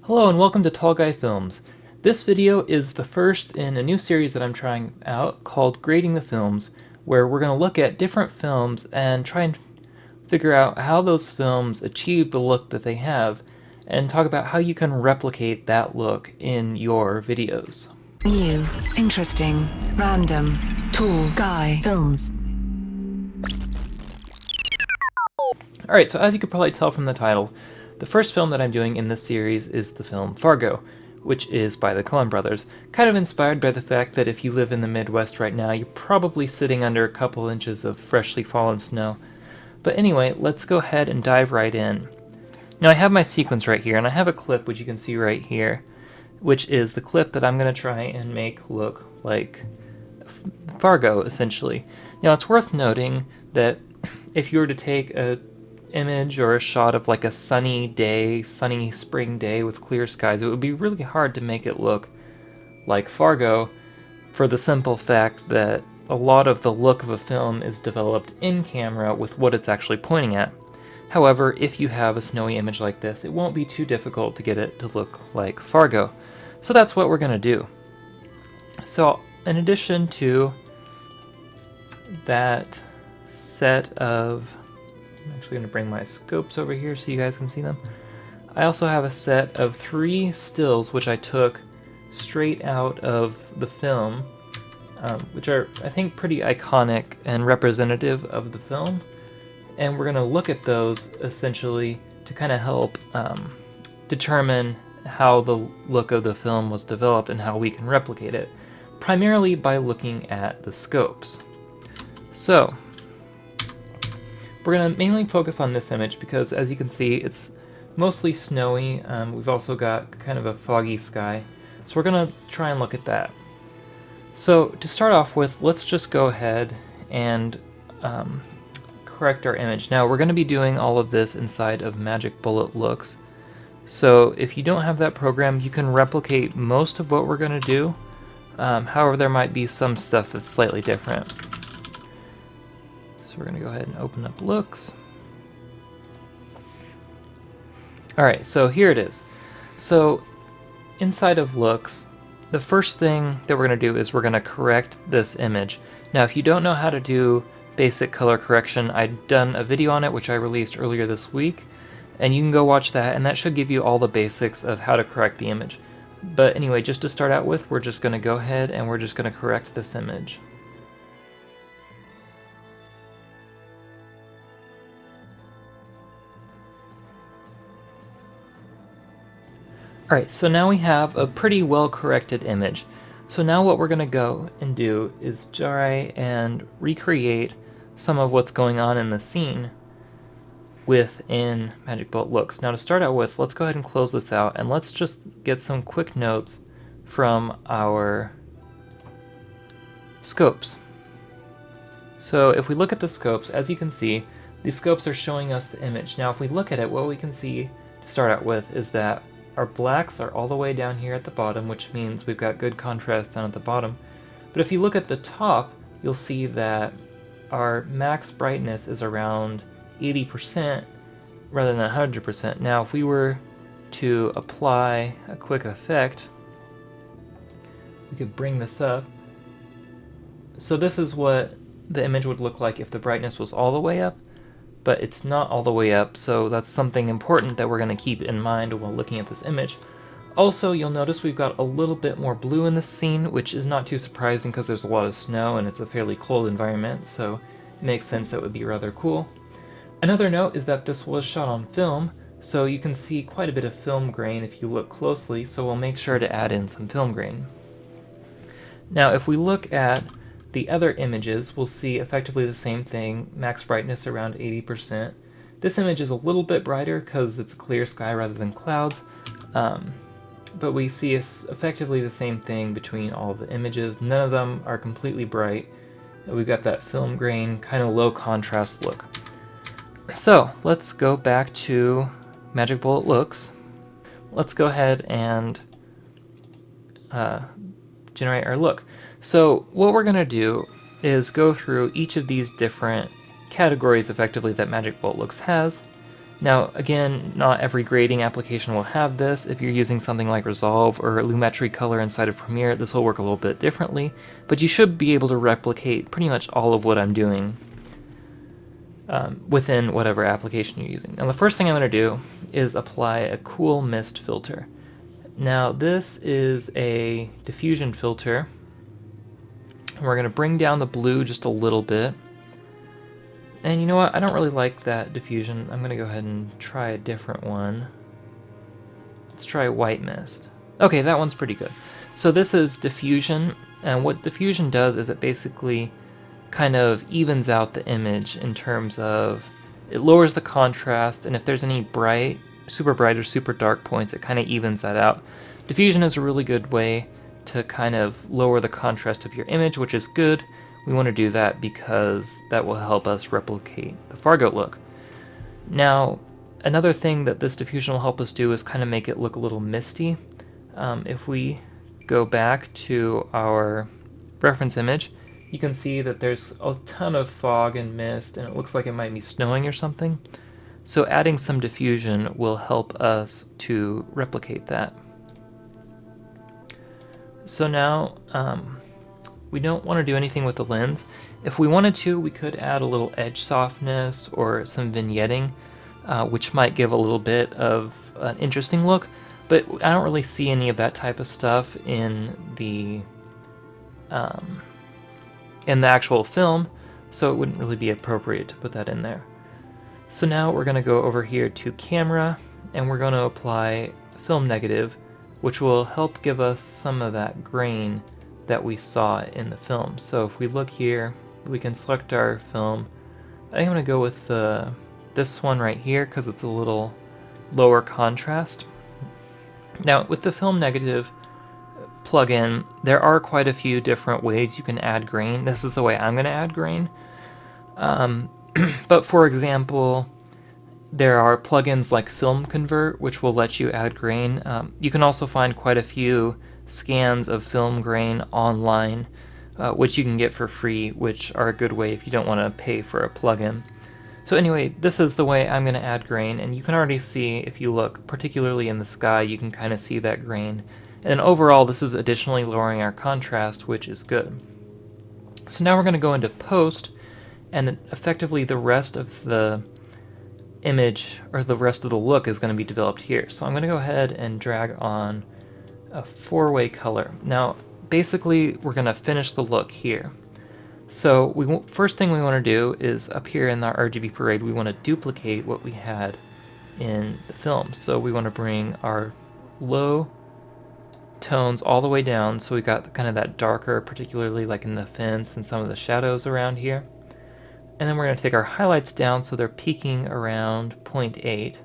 Hello and welcome to Tall Guy Films. This video is the first in a new series that I'm trying out called Grading the Films, where we're going to look at different films and try and figure out how those films achieve the look that they have, and talk about how you can replicate that look in your videos. New, interesting, random, Tall Guy Films. Alright, so as you could probably tell from the title, the first film that I'm doing in this series is the film Fargo, which is by the Coen brothers, kind of inspired by the fact that if you live in the Midwest right now, you're probably sitting under a couple inches of freshly fallen snow. But anyway, let's go ahead and dive right in. Now I have my sequence right here, and I have a clip which you can see right here, which is the clip that I'm going to try and make look like Fargo, essentially. Now it's worth noting that if you were to take a image or a shot of like a sunny day, sunny spring day with clear skies, it would be really hard to make it look like Fargo, for the simple fact that a lot of the look of a film is developed in camera with what it's actually pointing at. However, if you have a snowy image like this, it won't be too difficult to get it to look like Fargo. So that's what we're going to do. So in addition to that set of, I'm actually going to bring my scopes over here so you guys can see them. I also have a set of 3 stills which I took straight out of the film, which are, I think, pretty iconic and representative of the film. And we're going to look at those essentially to kind of help determine how the look of the film was developed and how we can replicate it, primarily by looking at the scopes. So we're going to mainly focus on this image because, as you can see, it's mostly snowy. We've also got kind of a foggy sky. So we're going to try and look at that. So to start off with, let's just go ahead and correct our image. Now we're going to be doing all of this inside of Magic Bullet Looks. So if you don't have that program, you can replicate most of what we're going to do. However, there might be some stuff that's slightly different. We're going to go ahead and open up Looks. Alright, so here it is. So inside of Looks, the first thing that we're going to do is we're going to correct this image. Now if you don't know how to do basic color correction, I've done a video on it which I released earlier this week, and you can go watch that, and that should give you all the basics of how to correct the image. But anyway, just to start out with, we're just going to go ahead and we're just going to correct this image. Alright, so now we have a pretty well corrected image. So now what we're going to go and do is try and recreate some of what's going on in the scene within Magic Bullet Looks. Now to start out with, let's go ahead and close this out, and let's just get some quick notes from our scopes. So if we look at the scopes, as you can see, these scopes are showing us the image. Now if we look at it, what we can see to start out with is that our blacks are all the way down here at the bottom, which means we've got good contrast down at the bottom. But if you look at the top, you'll see that our max brightness is around 80% rather than 100%. Now if we were to apply a quick effect, we could bring this up. So this is what the image would look like if the brightness was all the way up, but it's not all the way up, so that's something important that we're going to keep in mind while looking at this image. Also, you'll notice we've got a little bit more blue in this scene, which is not too surprising because there's a lot of snow and it's a fairly cold environment, so it makes sense that would be rather cool. Another note is that this was shot on film, so you can see quite a bit of film grain if you look closely, so we'll make sure to add in some film grain. Now if we look at the other images, we'll see effectively the same thing, max brightness around 80%. This image is a little bit brighter because it's clear sky rather than clouds, but we see effectively the same thing between all of the images. None of them are completely bright. We've got that film grain, kind of low contrast look. So let's go back to Magic Bullet Looks. Let's go ahead and generate our look. So what we're going to do is go through each of these different categories effectively that Magic Bullet Looks has, Now, again, not every grading application will have this. If you're using something like Resolve or Lumetri Color inside of Premiere, this will work a little bit differently, but you should be able to replicate pretty much all of what I'm doing within whatever application you're using. Now, the first thing I'm going to do is apply a cool mist filter. Now, this is a diffusion filter. We're going to bring down the blue just a little bit. And you know what? I don't really like that diffusion. I'm going to go ahead and try a different one. Let's try white mist. Okay, that one's pretty good. So this is diffusion, and what diffusion does is it basically kind of evens out the image in terms of it lowers the contrast, and if there's any super bright or super dark points, it kind of evens that out. Diffusion is a really good way to kind of lower the contrast of your image, which is good. We want to do that because that will help us replicate the Fargo look. Now, another thing that this diffusion will help us do is kind of make it look a little misty. If we go back to our reference image, you can see that there's a ton of fog and mist, and it looks like it might be snowing or something. So adding some diffusion will help us to replicate that. So now, we don't want to do anything with the lens. If we wanted to, we could add a little edge softness or some vignetting, which might give a little bit of an interesting look, but I don't really see any of that type of stuff in the actual film, so it wouldn't really be appropriate to put that in there. So now we're going to go over here to camera, and we're going to apply film negative, which will help give us some of that grain that we saw in the film. So if we look here, we can select our film. I think I'm going to go with this one right here because it's a little lower contrast. Now with the film negative plugin, there are quite a few different ways you can add grain. This is the way I'm going to add grain. But for example, there are plugins like Film Convert, which will let you add grain. You can also find quite a few scans of film grain online, which you can get for free, which are a good way if you don't want to pay for a plugin. So anyway, this is the way I'm going to add grain, and you can already see, if you look particularly in the sky, you can kind of see that grain. And overall, this is additionally lowering our contrast, which is good. So now we're going to go into post, and effectively the rest of the image, or the rest of the look, is going to be developed here. So I'm going to go ahead and drag on a 4-way color. Now basically we're going to finish the look here. So first thing we want to do is up here in our RGB parade, we want to duplicate what we had in the film. So we want to bring our low tones all the way down, so we got kind of that darker, particularly like in the fence and some of the shadows around here. And then we're going to take our highlights down so they're peaking around 0.8.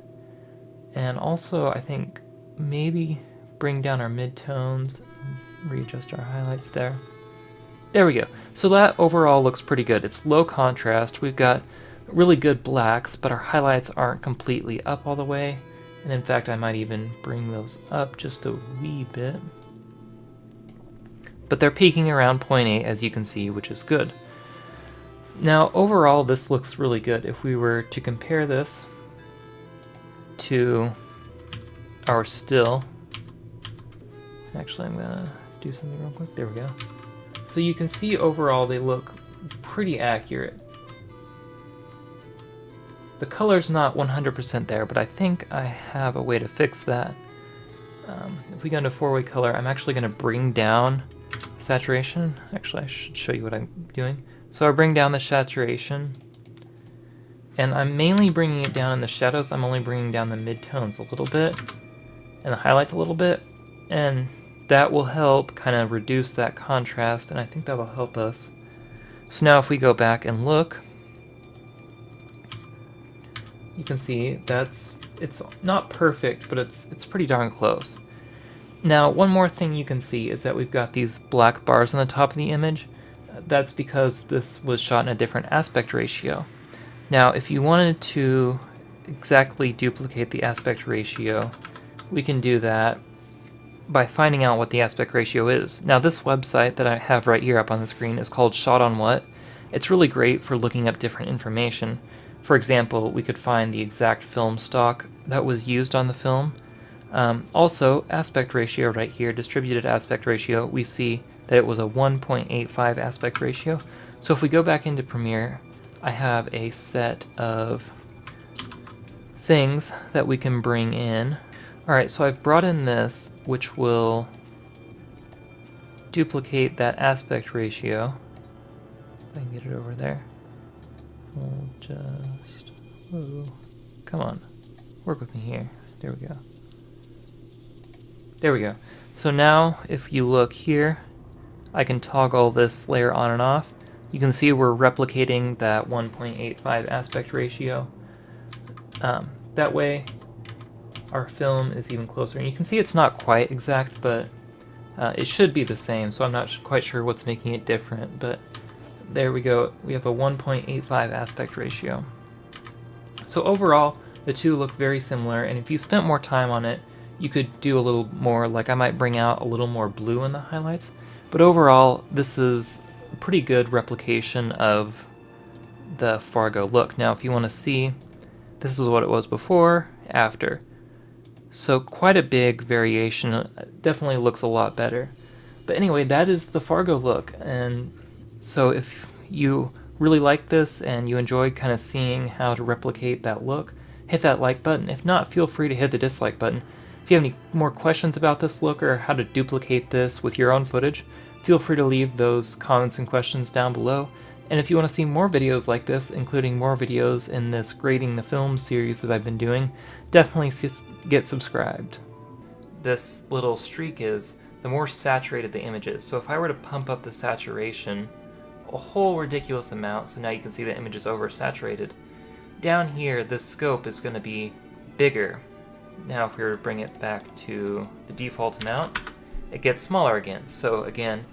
And also I think maybe bring down our midtones, readjust our highlights there. There we go. So that overall looks pretty good. It's low contrast. We've got really good blacks, but our highlights aren't completely up all the way. And in fact, I might even bring those up just a wee bit. But they're peaking around 0.8, as you can see, which is good. Now, overall, this looks really good. If we were to compare this to our still, actually, I'm gonna do something real quick. There we go. So you can see overall they look pretty accurate. The color's not 100% there, but I think I have a way to fix that. If we go into 4-way color, I'm actually going to bring down saturation. Actually, I should show you what I'm doing. So I bring down the saturation, and I'm mainly bringing it down in the shadows. I'm only bringing down the midtones a little bit, and the highlights a little bit, and that will help kind of reduce that contrast, and I think that will help us. So now if we go back and look, you can see it's not perfect, but it's pretty darn close. Now, one more thing you can see is that we've got these black bars on the top of the image. That's because this was shot in a different aspect ratio. Now, if you wanted to exactly duplicate the aspect ratio, we can do that by finding out what the aspect ratio is. Now, this website that I have right here up on the screen is called Shot on What. It's really great for looking up different information. For example, we could find the exact film stock that was used on the film. Also, aspect ratio right here, distributed aspect ratio, we see that it was a 1.85 aspect ratio. So if we go back into Premiere, I have a set of things that we can bring in. Alright, so I've brought in this, which will duplicate that aspect ratio. If I can get it over there. We'll just... Whoa. Come on. Work with me here. There we go. There we go. So now, if you look here, I can toggle this layer on and off. You can see we're replicating that 1.85 aspect ratio. That way, our film is even closer. And you can see it's not quite exact, but it should be the same, so I'm not quite sure what's making it different. But there we go. We have a 1.85 aspect ratio. So overall, the two look very similar, and if you spent more time on it, you could do a little more, like I might bring out a little more blue in the highlights. But overall, this is a pretty good replication of the Fargo look. Now, if you want to see, this is what it was before, after. So quite a big variation. Definitely looks a lot better. But anyway, that is the Fargo look. And so if you really like this and you enjoyed kind of seeing how to replicate that look, hit that like button. If not, feel free to hit the dislike button. If you have any more questions about this look or how to duplicate this with your own footage, feel free to leave those comments and questions down below. And if you want to see more videos like this, including more videos in this Grading the Film series that I've been doing, definitely get subscribed. This little streak is the more saturated the image is. So if I were to pump up the saturation a whole ridiculous amount, so now you can see the image is oversaturated, down here this scope is going to be bigger. Now if we were to bring it back to the default amount, it gets smaller again. So again,